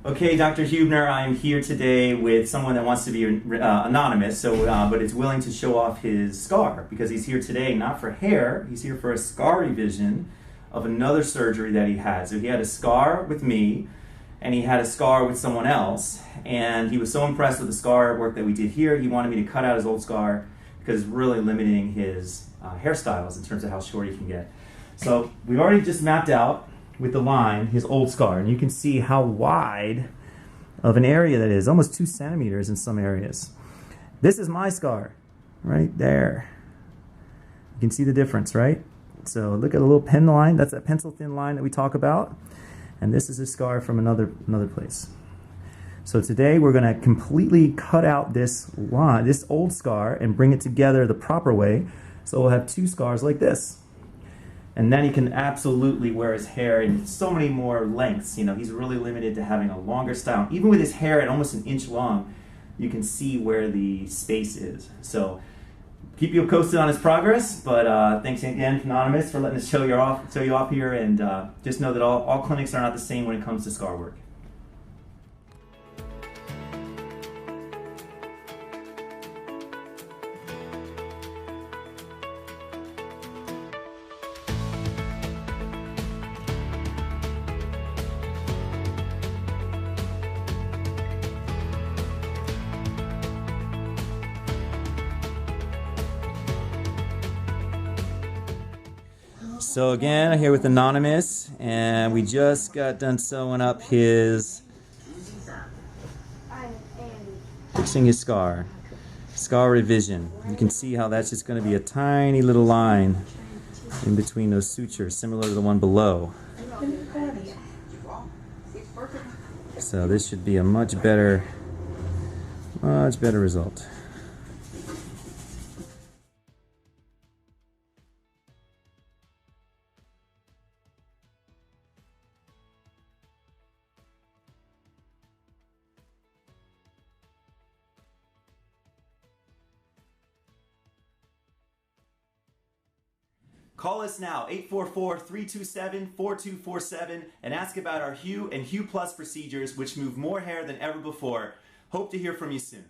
Okay, Dr. Hubner, I'm here today with someone that wants to be anonymous, but is willing to show off his scar because he's here today not for hair, he's here for a scar revision of another surgery that he had. So he had a scar with me and he had a scar with someone else, and he was so impressed with the scar work that we did here, he wanted me to cut out his old scar because it's really limiting his hairstyles in terms of how short he can get. So we've already just mapped out with the line his old scar, and you can see how wide of an area that is, almost 2 centimeters in some areas. This is my scar right there. You can see the difference, right? So look at a little pen line, that's that pencil thin line that we talk about, and this is a scar from another place. So today we're going to completely cut out this line, this old scar, and bring it together the proper way, so we'll have 2 scars like this. And then he can absolutely wear his hair in so many more lengths. You know, he's really limited to having a longer style. Even with his hair at almost 1 inch long, you can see where the space is. So keep you posted on his progress, but thanks again, Anonymous, for letting us show you off here, and just know that all clinics are not the same when it comes to scar work. So again, I'm here with Anonymous, and we just got done sewing up fixing his scar revision. You can see how that's just going to be a tiny little line in between those sutures, similar to the one below. So this should be a much better result. Call us now, 844-327-4247, and ask about our Hue and Hue Plus procedures, which move more hair than ever before. Hope to hear from you soon.